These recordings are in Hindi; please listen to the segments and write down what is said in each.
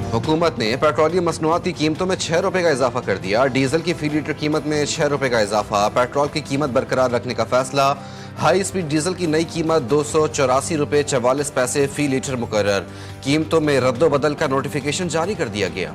हुकूमत ने पेट्रोलियम मसनूआत की कीमतों में 6 रुपए का इजाफा कर दिया। डीजल की फी लीटर कीमत में 6 रुपए का इजाफा। पेट्रोल की कीमत बरकरार रखने का फैसला। हाई स्पीड डीजल की नई कीमत 284 रुपए 44 पैसे फी लीटर मुकर्रर। कीमतों में रद्दोबदल का नोटिफिकेशन जारी कर दिया गया।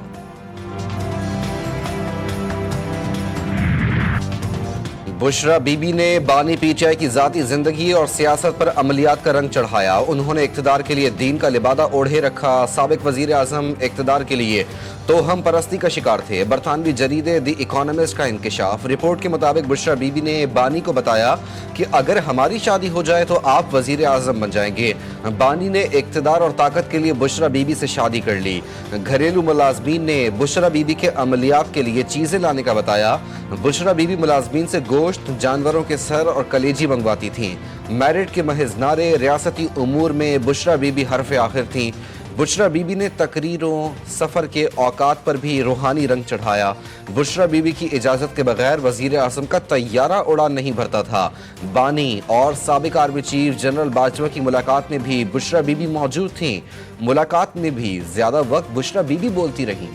बुशरा बीबी ने बानी पीटीआई की जाती जिंदगी और सियासत पर अमलियात का रंग चढ़ाया। उन्होंने इख्तिदार के लिए दीन का लिबादा ओढ़े रखा। साबिक वजीर आजम इख्तिदार के लिए तो हम परस्ती का शिकार थे। बरतानवी जरीदे द इकोनॉमिस्ट का इंकशाफ। रिपोर्ट के मुताबिक बुशरा बीबी ने बानी को बताया कि अगर हमारी शादी हो जाए तो आप वजीर आजम बन जाएंगे। बानी ने इख्तिदार और ताकत के लिए बुशरा बीबी से शादी कर ली। घरेलू मुलाजमीन ने बुशरा बीबी के अमलियात के लिए चीजें लाने का बताया। बुशरा बीबी मुलाजमीन से गोश्त, जानवरों के सर और कलेजी मंगवाती थीं। मैरिट के महज नारे, रियासती उमूर में बुशरा बीबी हरफ आखिर थीं। बुशरा बीबी ने तकरीरों, सफ़र के औकात पर भी रूहानी रंग चढ़ाया। बुशरा बीबी की इजाज़त के बगैर वज़ीर आज़म का तैयारा उड़ान नहीं भरता था। बानी और साबिक आर्मी चीफ जनरल बाजवा की मुलाकात में भी बुशरा बीबी मौजूद थीं। मुलाकात में भी ज़्यादा वक्त बुशरा बीबी बोलती रहीं।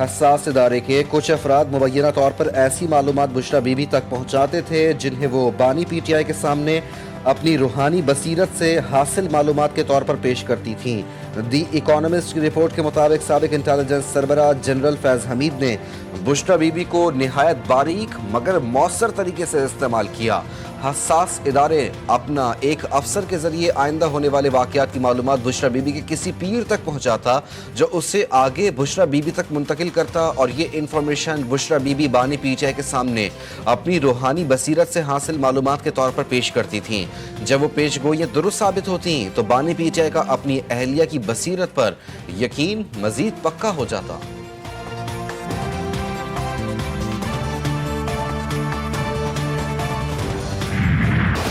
हसास इदारे के कुछ अफराद मुबैना तौर पर ऐसी मालूमात बुशरा बीबी तक पहुँचाते थे जिन्हें वो बानी पीटीआई के सामने अपनी रूहानी बसीरत से हासिल मालूमात के तौर पर पेश करती थीं। दी इकोनॉमिस्ट की रिपोर्ट के मुताबिक साबिक इंटेलिजेंस सरबराह जनरल फैज हमीद ने बुशरा बीबी को निहायत बारीक मगर मौसर तरीके से इस्तेमाल किया। हसास इदारे अपना एक अफसर के जरिए आइंदा होने वाले वाक़यात की मालूमात बुशरा बीबी के किसी पीर तक पहुँचाता, जो उससे आगे बुशरा बीबी तक मुंतकिल करता, और ये इंफॉर्मेशन बुशरा बीबी बानी पीटीआई के सामने अपनी रूहानी बसीरत से हासिल मालूमात के तौर पर पेश करती थीं। जब वो पेश गोइयाँ दुरुस्त साबित होती तो बानी पीटीआई का अपनी अहलिया की बसीरत पर यकीन मजीद पक्का हो जाता।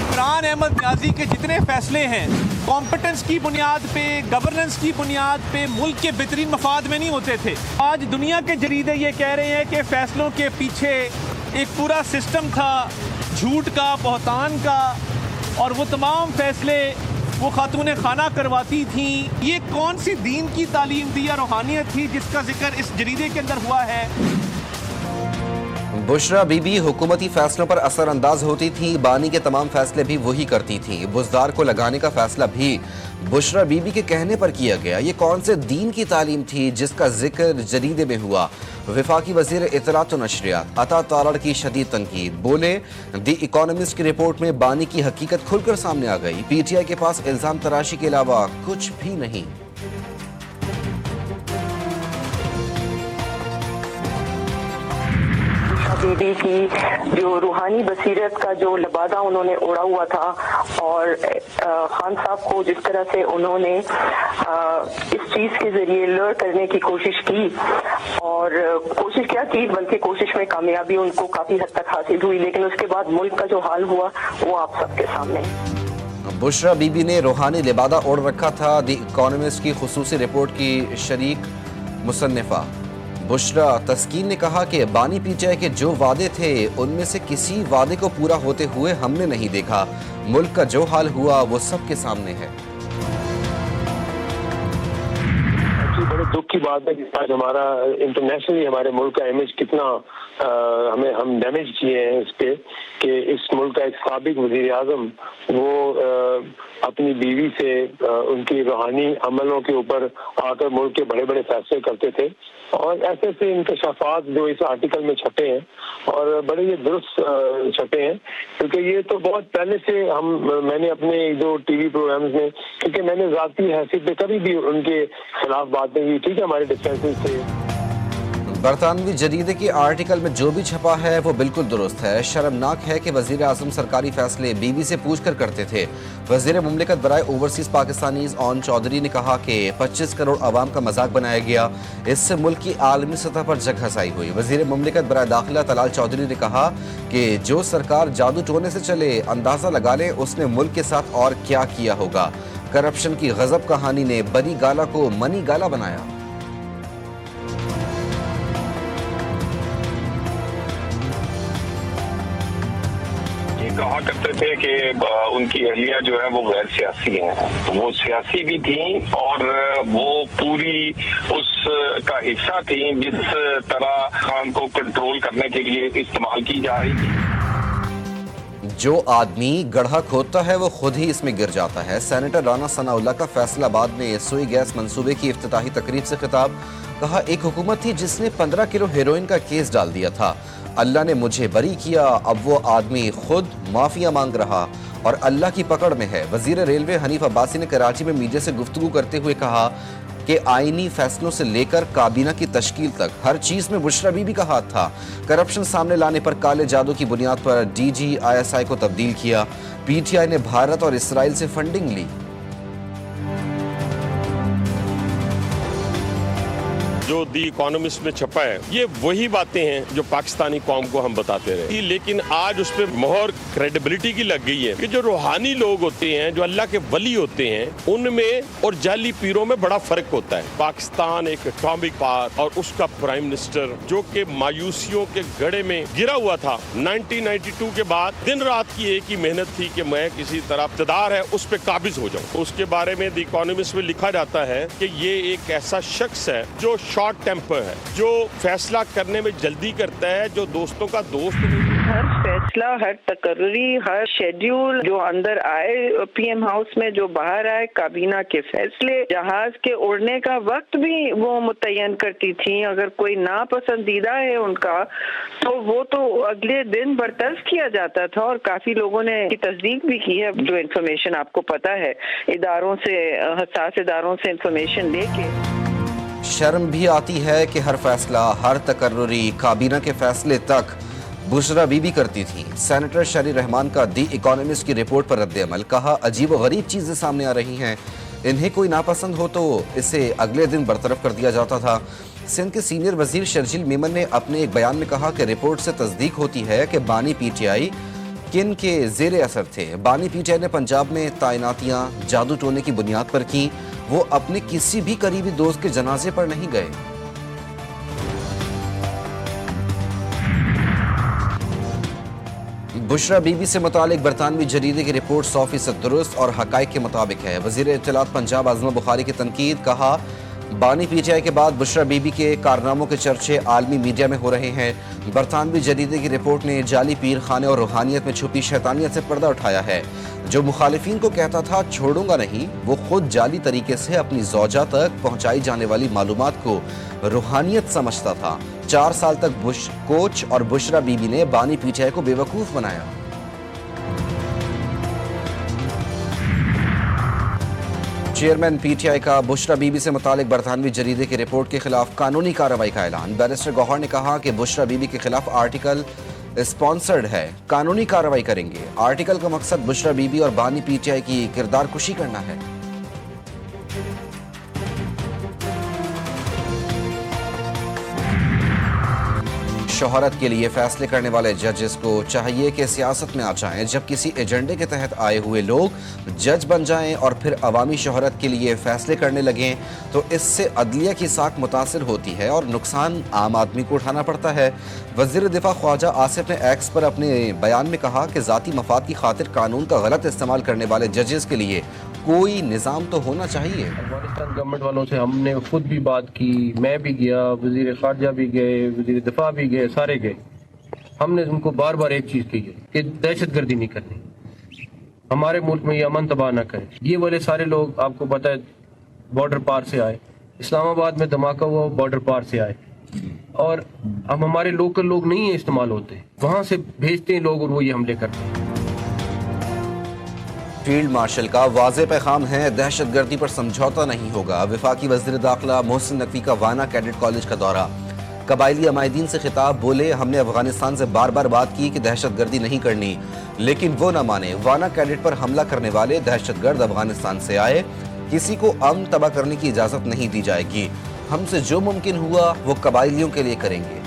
इमरान अहमद न्याजी के जितने फैसले हैं कॉम्पिटेंस की बुनियाद पे, गवर्नेंस की बुनियाद पे, मुल्क के बेहतरीन मफाद में नहीं होते थे। आज दुनिया के जरीदे ये कह रहे हैं कि फैसलों के पीछे एक पूरा सिस्टम था झूठ का, बहतान का, और वो तमाम फैसले वो खातून खाना करवाती थी। ये कौन सी दीन की तालीम थी या रूहानियत थी जिसका जिक्र इस जरीदे के अंदर हुआ है? बुशरा बीबी हुकूमती फैसलों पर असर अंदाज होती थी। बानी के तमाम फैसले भी वही करती थी। बुजदार को लगाने का फैसला भी बुशरा बीबी के कहने पर किया गया। ये कौन से दीन की तालीम थी जिसका जिक्र जरीदे में हुआ? वफाकी वजीर इत्तलात व नशरियात अता तारड़ की शदीद तनकीद। बोले, दी इकोनॉमिस्ट की रिपोर्ट में बानी की हकीकत खुलकर सामने आ गई। पीटीआई के पास इल्जाम तराशी के अलावा कुछ भी नहीं। बीबी की जो रूहानी बसीरत का जो लबादा उन्होंने ओढ़ा हुआ था, और खान साहब को जिस तरह से उन्होंने इस चीज के जरिए लर्न करने की कोशिश की, और कोशिश क्या की बल्कि कोशिश में कामयाबी उनको काफी हद तक हासिल हुई, लेकिन उसके बाद मुल्क का जो हाल हुआ वो आप सबके सामने। बुशरा बीबी ने रूहानी लिबादा ओढ़ रखा था। दी इकोनॉमिस्ट की खुसूसी रिपोर्ट की शरीक मुसन्निफा बुशरा तस्कीन ने कहा कि बानी पीटीआई के जो वादे थे उनमें से किसी वादे को पूरा होते हुए हमने नहीं देखा। मुल्क का जो हाल हुआ वो सबके सामने है। बड़े दुख की बात है कि आज हमारा इंटरनेशनली हमारे मुल्क का इमेज कितना हम डैमेज किए हैं इस पे, कि इस मुल्क का एक साबिक वजीर आजम वो अपनी बीवी से उनकी रूहानी अमलों के ऊपर आकर मुल्क के बड़े बड़े फैसले करते थे, और ऐसे ऐसे इंकशाफात जो इस आर्टिकल में छपे हैं और बड़े ये दुरुस्त छपे हैं, क्योंकि ये तो बहुत पहले से मैंने अपने जो टीवी प्रोग्राम्स में, क्योंकि मैंने जाती हैसियत पे कभी भी उनके खिलाफ बात नहीं की, ठीक है, हमारे डिफरेंसेस थे। बरतानवी जरीदे के आर्टिकल में जो भी छपा है वो बिल्कुल दुरुस्त है। शर्मनाक है कि वजीर आजम सरकारी फैसले बीबी से पूछ कर करते थे। वजीर मुमलिकत बराए ओवरसीज पाकिस्तानीज ओन चौधरी ने कहा कि 25 करोड़ आवाम का मजाक बनाया गया, इससे मुल्क की आलमी सतह पर जगहसाई हुई। वजीर मुमलिकत बराए दाखिला तलाल चौधरी ने कहा कि जो सरकार जादू टोने से चले, अंदाजा लगा ले उसने मुल्क के साथ और क्या किया होगा। करप्शन की गजब कहानी ने बनी गाला को मनी गाला बनाया। कहा करते थे कि उनकी अहलिया जो है वो गैर सियासी हैं, वो सियासी भी थी और वो पूरी उसका हिस्सा थी जिस तरह खान को कंट्रोल करने के लिए इस्तेमाल की जा रही थी। जो आदमी गड्ढा खोदता है वो खुद ही इसमें गिर जाता है। सेनेटर राना सनाउल्लाह का फैसलाबाद में सुई गैस मंसूबे की इफ्तिताही तकरीब से खिताब। कहा, एक हुकूमत थी जिसने 15 किलो हेरोइन का केस डाल दिया था, अल्लाह ने मुझे बरी किया, अब वो आदमी खुद माफिया मांग रहा और अल्लाह की पकड़ में है। वजीर रेलवे हनीफ अब्बासी ने कराची में मीडिया से गुफ्तगू करते हुए कहा कि आईनी फैसलों से लेकर काबीना की तश्कील तक हर चीज में बुशरा बीबी का हाथ था। करप्शन सामने लाने पर काले जादू की बुनियाद पर डीजी ISI को तब्दील किया। PTI ने भारत और इसराइल से फंडिंग ली। जो दी इकोनॉमिस्ट में छपा है, ये वही बातें हैं जो पाकिस्तानी कौम को हम बताते रहे, लेकिन आज उस पर मोहर क्रेडिबिलिटी की लग गई है कि जो रूहानी लोग होते हैं, जो अल्लाह के वली होते हैं, उनमें और जाली पीरों में बड़ा फर्क होता है। पाकिस्तान एक एटॉमिक पावर और उसका प्राइम मिनिस्टर जो कि मायूसियों के गड़े में गिरा हुआ था। 1992 के बाद दिन रात की एक ही मेहनत थी कि मैं किसी तरह इक़्तिदार है उस पर काबिज हो जाऊं। उसके बारे में द इकोनॉमिस्ट में लिखा जाता है कि ये एक ऐसा शख्स है जो शॉर्ट टेम्पर है, जो फैसला करने में जल्दी करता है, जो दोस्तों का दोस्त नहीं। हर फैसला, हर तकर्री, हर शेड्यूल जो अंदर आए PM हाउस में, जो बाहर आए काबीना के फैसले, जहाज के उड़ने का वक्त भी वो मुतय्यन करती थी। अगर कोई नापसंदीदा है उनका तो वो तो अगले दिन बर्तर्फ किया जाता था और काफी लोगों ने तस्दीक भी की है। जो इन्फॉर्मेशन आपको पता है, इदारों से, हसास इदारों से इन्फॉर्मेशन लेके शर्म भी आती है कि हर फैसला, हर तकर्री, काबीना के फैसले तक बुशरा बीबी करती थी। सेनेटर शरी रहमान का दी इकोनॉमिस्ट की रिपोर्ट पर रद्द-ए-अमल। कहा, अजीब व गरीब चीजें सामने आ रही हैं, इन्हें कोई नापसंद हो तो इसे अगले दिन बरतरफ कर दिया जाता था। सिंध के सीनियर वजीर शर्जील मेमन ने अपने एक बयान में कहा कि रिपोर्ट से तस्दीक होती है कि बानी PTI किन के जेर असर थे। बानी PTI ने पंजाब में तैनातियां जादू टोने की बुनियाद पर की। वो अपने किसी भी करीबी दोस्त के जनाजे पर नहीं गए। बुशरा बीबी से मुतालिक बरतानवी जरीदे की रिपोर्ट 100% दुरुस्त और हकाइक के मुताबिक है। वजीर इत्तलात पंजाब आज़मा बुखारी की तनकीद। कहा, बानी PTI के बाद बुशरा बीबी के कारनामों के चर्चे आलमी मीडिया में हो रहे हैं। बरतानवी जरीदे की रिपोर्ट ने जाली पीर खाने और रूहानियत में छुपी शैतानियत से पर्दा उठाया है। जो मुखालिफिन को कहता था छोड़ूंगा नहीं, वो खुद जाली तरीके से अपनी ज़ौजा तक पहुंचाई जाने वाली मालूमात को रूहानियत समझता था। 4 साल तक बुश कोच और बुशरा बीबी ने बानी PTI को बेवकूफ़ बनाया। चेयरमैन PTI का बुशरा बीबी से मुतालिक बरतानवी जरीदे की रिपोर्ट के खिलाफ कानूनी कार्रवाई का ऐलान। बैरिस्टर गौहर ने कहा कि बुशरा बीबी के खिलाफ आर्टिकल स्पॉन्सर्ड है, कानूनी कार्रवाई करेंगे। आर्टिकल का मकसद बुशरा बीबी और बानी PTI की किरदार कुशी करना है। शोहरत के लिए फैसले करने वाले जजेस को चाहिए कि सियासत में आ जाएं। जब किसी एजेंडे के तहत आए हुए लोग जज बन जाएं और फिर अवामी शोहरत के लिए फैसले करने लगें तो इससे अदलिया की साख मुतासिर होती है और नुकसान आम आदमी को उठाना पड़ता है। वज़ीर दिफा ख्वाजा आसिफ ने एक्स पर अपने बयान में कहा कि ज़ाती मफाद की खातिर कानून का गलत इस्तेमाल करने वाले जजेस के लिए कोई निज़ाम तो होना चाहिए। अफगानिस्तान गवर्नमेंट वालों से हमने खुद भी बात की, मैं भी गया, वजीर खारजा भी गए, वजीर दिफा भी गए, सारे गए। हमने उनको बार बार एक चीज़ कही है कि दहशतगर्दी नहीं करनी, हमारे मुल्क में ये अमन तबाह ना करें। ये वाले सारे लोग आपको पता है बॉर्डर पार से आए, इस्लामाबाद में धमाका हुआ बॉर्डर पार से आए और हम हमारे लोकल लोग नहीं इस्तेमाल होते, वहाँ से भेजते हैं लोग और वो ये हमले करते हैं। फील्ड मार्शल का वाज़े पैगाम है, दहशतगर्दी पर समझौता नहीं होगा। वफाकी वज़ीर दाखिला मोहसिन नकवी का वाना कैडेट कॉलेज का दौरा। कबायली अमायदीन से खिताब। बोले, हमने अफगानिस्तान से बार बार बात की कि दहशतगर्दी नहीं करनी, लेकिन वो न माने। वाना कैडेट पर हमला करने वाले दहशतगर्द अफगानिस्तान से आए, किसी को अमन तबाह करने की इजाज़त नहीं दी जाएगी। हमसे जो मुमकिन हुआ वो कबायलियों के लिए करेंगे।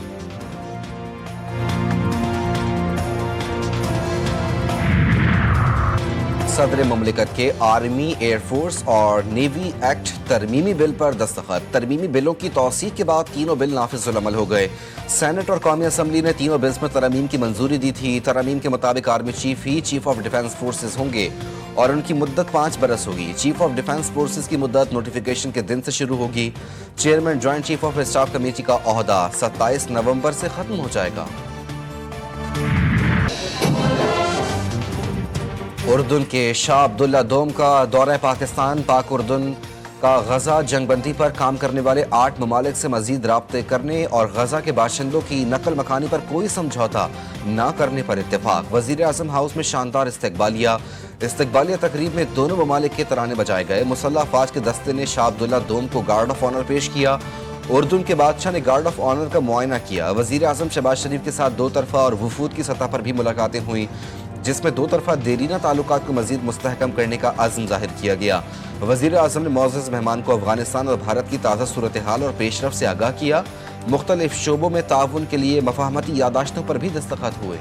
सदर मुमलिकत के आर्मी, एयरफोर्स और नेवी एक्ट तरमीमी बिल पर दस्तखत। तरमीमी बिलों की तौसीक के बाद तीनों बिल नाफिजुल अमल हो गए। सेनेट और कौमी असम्बली ने तीनों बिल्स में तरमीम की मंजूरी दी थी। तरमीम के मुताबिक army chief he chief of defence forces होंगे और उनकी मुद्दत 5 बरस होगी। चीफ ऑफ डिफेंस फोर्सेज की मुद्दत नोटिफिकेशन के दिन से शुरू होगी। Chairman joint chief of staff committee का ओहदा 27 नवंबर से खत्म हो जाएगा। उर्दन के शाह अब्दुल्ला दोम का दौरा पाकिस्तान। पाक उर्दन का गजा जंगबंदी पर काम करने वाले 8 ममालिक से मजीद राब्ते करने और गजा के बाशिंदों की नकल मकानी पर कोई समझौता न करने पर इत्तेफाक। वजीर आजम हाउस में शानदार इस्तकबालिया तकरीब में दोनों ममालिक के तराने बजाए गए। मुसल्लह अफवाज के दस्ते ने शाह अब्दुल्ला दोम को गार्ड ऑफ ऑनर पेश किया। उर्दन के बादशाह ने गार्ड ऑफ ऑनर का मुआयना किया। वजीर आजम शहबाज शरीफ के साथ 2 तरफा और वफूद की सतह पर भी मुलाकातें हुई, जिसमें 2 तरफा देरीना ताल्लुकात को मजीद मुस्तहकम करने का अज़्म जाहिर किया गया। वज़ीर आज़म ने मौजूद मेहमान को अफगानिस्तान और भारत की ताज़ा सूरत हाल और पेशरफ से आगाह किया। मुख्तलिफ शोबों में ताउन के लिए मफाहमती यादाश्तों पर भी दस्तखत हुए।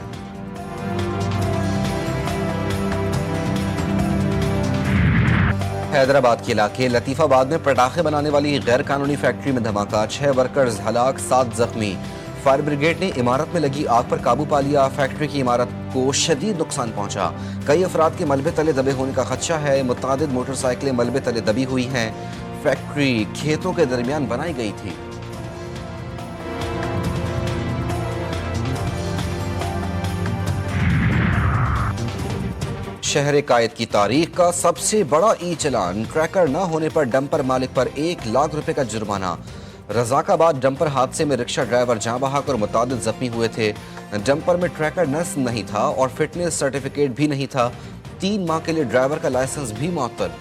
हैदराबाद के इलाके लतीफ़ाबाद में पटाखे बनाने वाली गैर कानूनी फैक्ट्री में धमाका, 6 वर्कर्स हलाक, 7 जख्मी। फायर ब्रिगेड ने इमारत में लगी आग पर काबू पा लिया। फैक्ट्री की इमारत को शदीद नुकसान पहुंचा। कई अफराद के मलबे तले दबे होने का खदशा है। मुतादिद मोटरसाइकिलें मलबे तले दबी हुई हैं। फैक्ट्री खेतों के दरमियान बनाई गई थी। शहर कायद की तारीख का सबसे बड़ा ई चलान। ट्रैकर न होने पर डंपर मालिक पर 1 लाख रुपए का जुर्माना। रजाकाबाद डंपर हादसे में रिक्शा ड्राइवर जाँ बहक और मुतादिद जख्मी हुए थे। डंपर में ट्रैकर नस्ब नहीं था और फिटनेस सर्टिफिकेट भी नहीं था। 3 माह के लिए ड्राइवर का लाइसेंस भी मुअत्तल।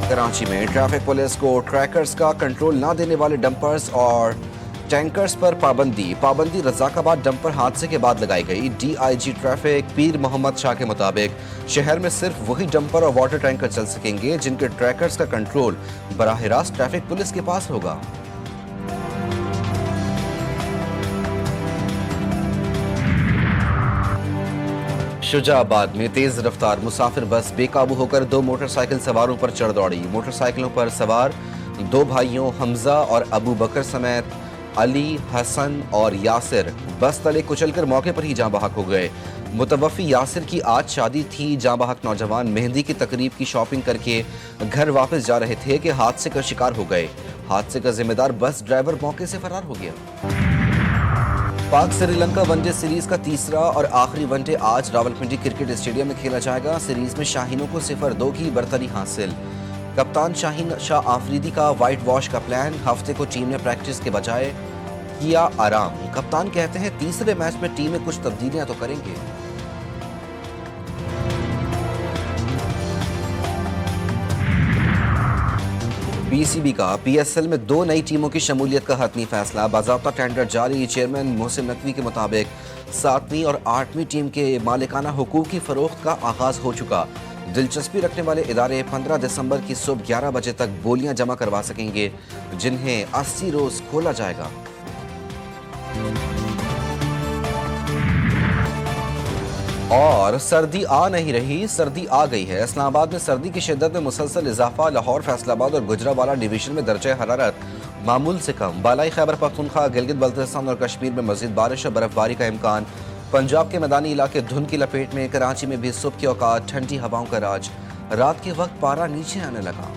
कराची में ट्रैफिक पुलिस को ट्रैकर्स का कंट्रोल न देने वाले डंपर्स और टैंकर्स पर पाबंदी रजाकाबाद डंपर हादसे के बाद लगाई गई। DIG ट्रैफिक पीर मोहम्मद शाह के मुताबिक शहर में सिर्फ वही डंपर और वाटर टैंकर चल सकेंगे जिनके ट्रैकर्स का कंट्रोल बराह रास्त ट्रैफिक पुलिस के पास होगा। शुजाबाद में तेज रफ्तार मुसाफिर बस बेकाबू होकर 2 मोटरसाइकिल सवारों पर चढ़ दौड़ी। मोटरसाइकिलों पर सवार 2 भाइयों हमजा और अबू बकर समेत अली, हसन और यासिर बस तले कुचलकर मौके पर ही जाँ बहक हो गए। मुतवफ़ी यासिर की आज शादी थी। जाँ बहक नौजवान मेहंदी की तकरीब की शॉपिंग करके घर वापस जा रहे थे कि हादसे का शिकार हो गए। हादसे का जिम्मेदार बस ड्राइवर मौके से फरार हो गया। पाक श्रीलंका वनडे सीरीज का तीसरा और आखिरी वनडे आज रावलपिंडी क्रिकेट स्टेडियम में खेला जाएगा। सीरीज में शाहीनों को 0-2 की बरतरी हासिल। कप्तान शाहीन शाह आफरीदी का वाइट वॉश का प्लान। हफ्ते को टीम ने प्रैक्टिस के बजाय किया आराम। कप्तान कहते हैं तीसरे मैच में टीम में कुछ तब्दीलियां तो करेंगे। PCB का PSL में 2 नई टीमों की शमूलियत का हतमी फैसला। बाज़ाब्ता टेंडर जारी। चेयरमैन मोहसिन नकवी के मुताबिक 7वीं और 8वीं टीम के मालिकाना हुकूक की फरोख्त का आगाज हो चुका। दिलचस्पी रखने वाले इदारे 15 दिसंबर की सुबह 11 बजे तक बोलियां जमा करवा सकेंगे, जिन्हें 80 रोज खोला जाएगा। और सर्दी आ नहीं रही, सर्दी आ गई है। इस्लामाबाद में सर्दी की शिद्दत में मुसलसल इजाफा। लाहौर, फैसलाबाद और गुजरावाला डिवीजन में दर्जा हरारत मामूल से कम। बालाई खैबर पख्तूनख्वा, गिलगित बल्तिस्तान और कश्मीर में मजीद बारिश और बर्फबारी का इम्कान। पंजाब के मैदानी इलाके धुंध की लपेट में। कराची में भी सुबह के औकात ठंडी हवाओं का राज। रात के वक्त पारा नीचे आने लगा।